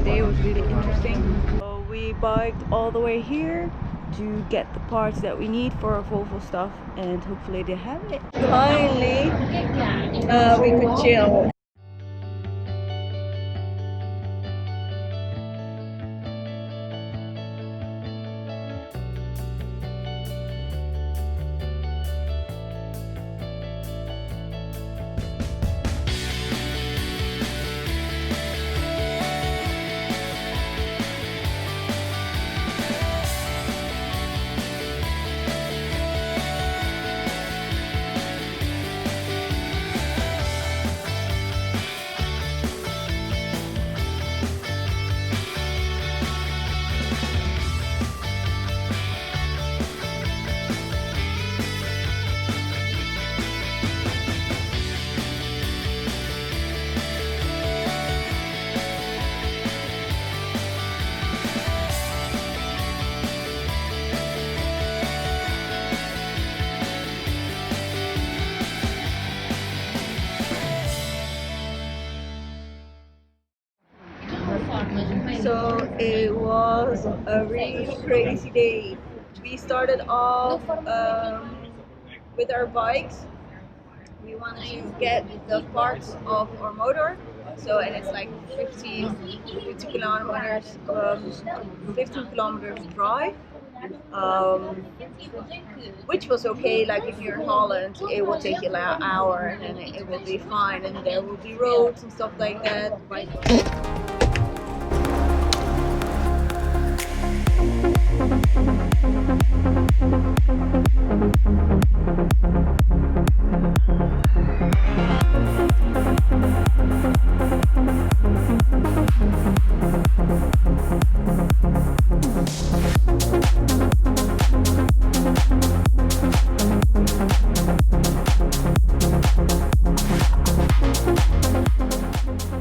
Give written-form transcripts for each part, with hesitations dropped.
today was really interesting. So we biked all the way here to get the parts that we need for our Volvo stuff, and hopefully they have it. Finally, we could chill. So it was a really crazy day. We started off with our bikes. We wanted to get the parts of our motor. So, and it's like 50 kilometers, 15 kilometers drive. Which was okay. Like if you're in Holland, it will take you like an hour, and it will be fine, and there will be roads and stuff like that.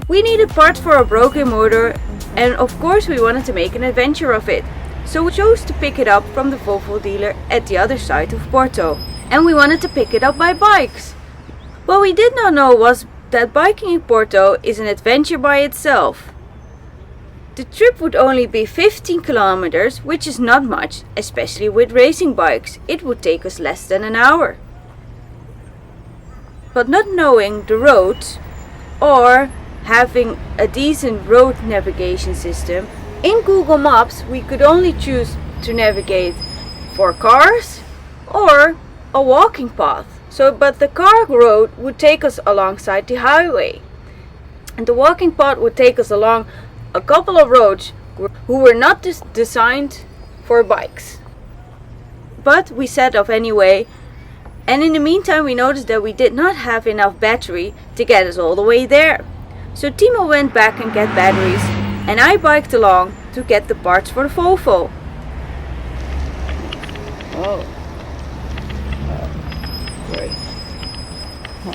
We needed parts for a broken motor, and of course we wanted to make an adventure of it. So we chose to pick it up from the Volvo dealer at the other side of Porto. And we wanted to pick it up by bikes. What we did not know was that biking in Porto is an adventure by itself. The trip would only be 15 kilometers, which is not much, especially with racing bikes. It would take us less than an hour. But not knowing the roads or having a decent road navigation system, in Google Maps we could only choose to navigate for cars or a walking path. But the car road would take us alongside the highway, and the walking path would take us along a couple of roads who were not designed for bikes. But we set off anyway, and in the meantime we noticed that we did not have enough battery to get us all the way there. So Timo went back and get batteries, and I biked along to get the parts for the Volvo. Oh. Great. Huh.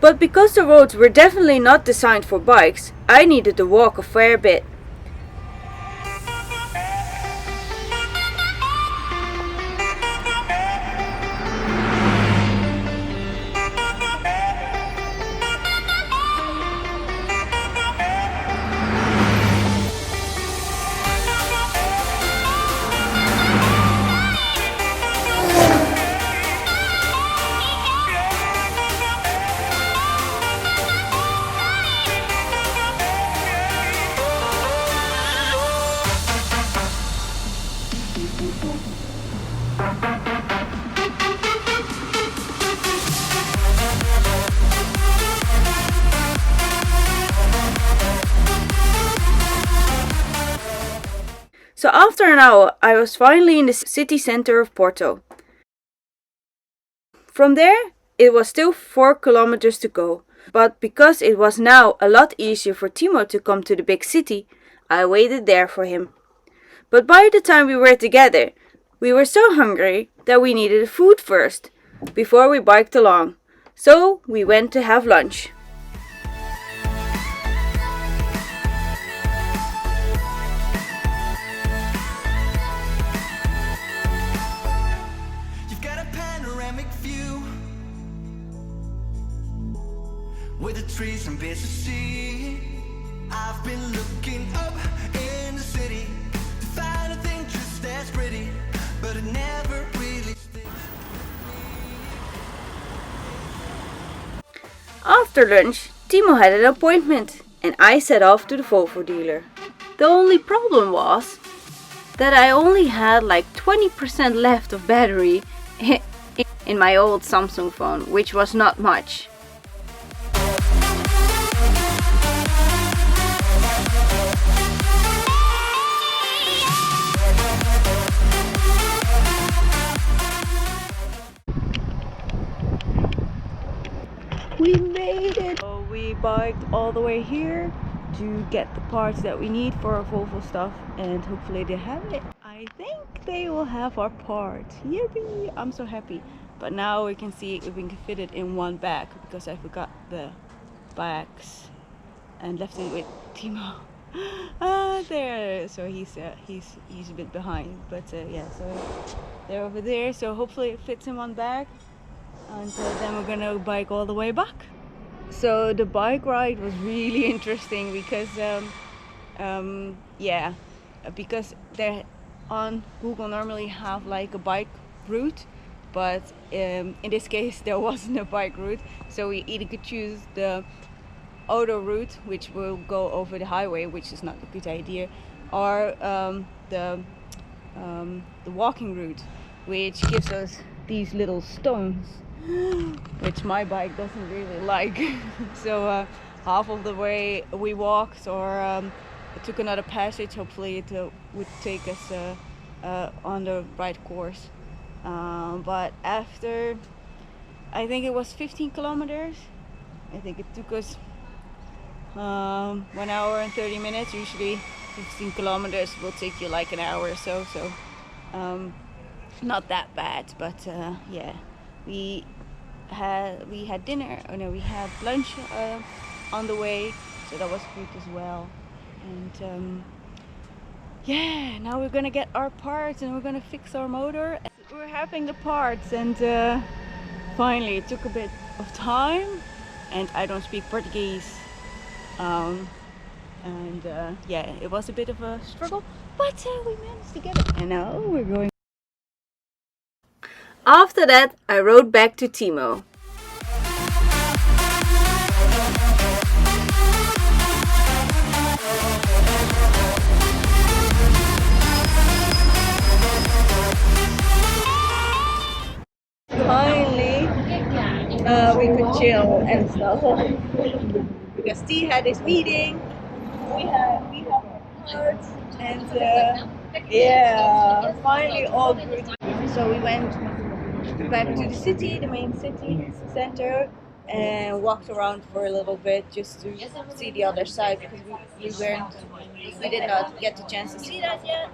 But because the roads were definitely not designed for bikes, I needed to walk a fair bit. So after an hour, I was finally in the city center of Porto. From there, it was still 4 kilometers to go, but because it was now a lot easier for Timo to come to the big city, I waited there for him. But by the time we were together, we were so hungry that we needed food first, before we biked along. So we went to have lunch. With the trees and bits of sea, I've After lunch, Timo had an appointment and I set off to the Volvo dealer. The only problem was that I only had like 20% left of battery in my old Samsung phone, which was not much. We made it! So we biked all the way here to get the parts that we need for our Volvo stuff, and hopefully they have it. I think they will have our parts. Yippee! I'm so happy. But now we can see if we can fit it in one bag, because I forgot the bags and left it with Timo. There. So he's a bit behind, but yeah. So they're over there. So hopefully it fits in one bag. And then we're gonna bike all the way back. So the bike ride was really interesting because yeah, because they on Google normally have like a bike route, but in this case there wasn't a bike route, so we either could choose the auto route, which will go over the highway, which is not a good idea, or the walking route, which gives us these little stones, which my bike doesn't really like. So half of the way we walked, or took another passage. Hopefully it would take us on the right course. But after, I think it was 15 kilometers, I think it took us 1 hour and 30 minutes. Usually 15 kilometers will take you like an hour or so. So not that bad, but yeah, we had dinner. Oh no, we had lunch on the way, so that was good as well. And yeah, now we're gonna get our parts and we're gonna fix our motor. We're having the parts, and finally it took a bit of time, and I don't speak Portuguese, and yeah, it was a bit of a struggle, but we managed to get it, and now we're going. After that, I rode back to Timo. Finally, we could chill and stuff because T had his meeting. We have parts, and yeah, finally all good. So we went back to the city, the main city center, and walked around for a little bit just to see the other side, because we did not get the chance to see that yet.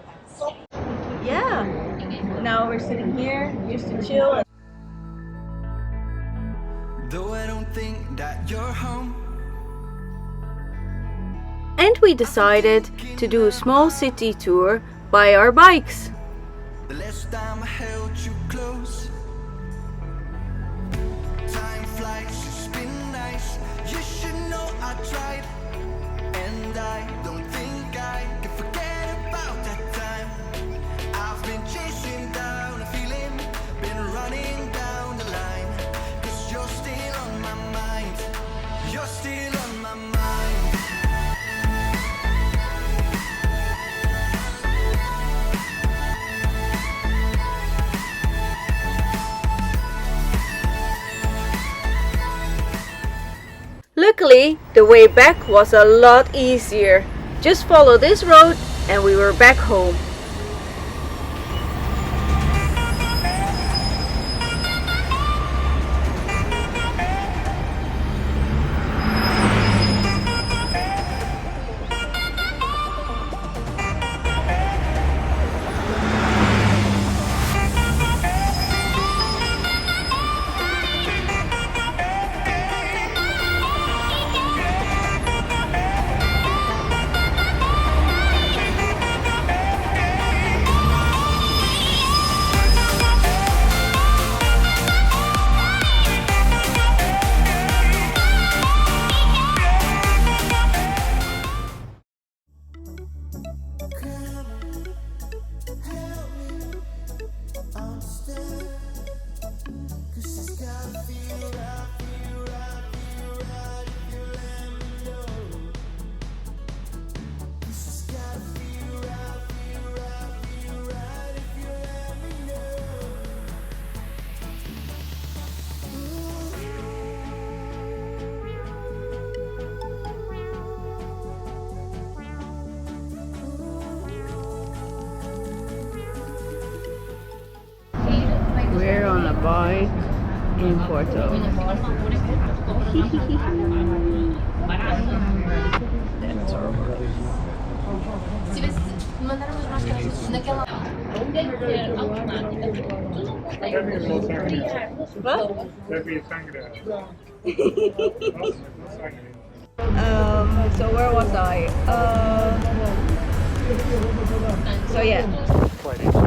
Yeah, now we're sitting here just to chill. Though I don't think that you're home. And we decided to do a small city tour by our bikes. The last time I held you close. Time flies, it's been nice. You should know I tried. And I don't think I can forget about that time. I've been chasing down a feeling, been running down the line. 'Cause you're still on my mind. You're still on my mind. Luckily, the way back was a lot easier. Just follow this road and we were back home. nearby in Porto. So where was I? So yeah.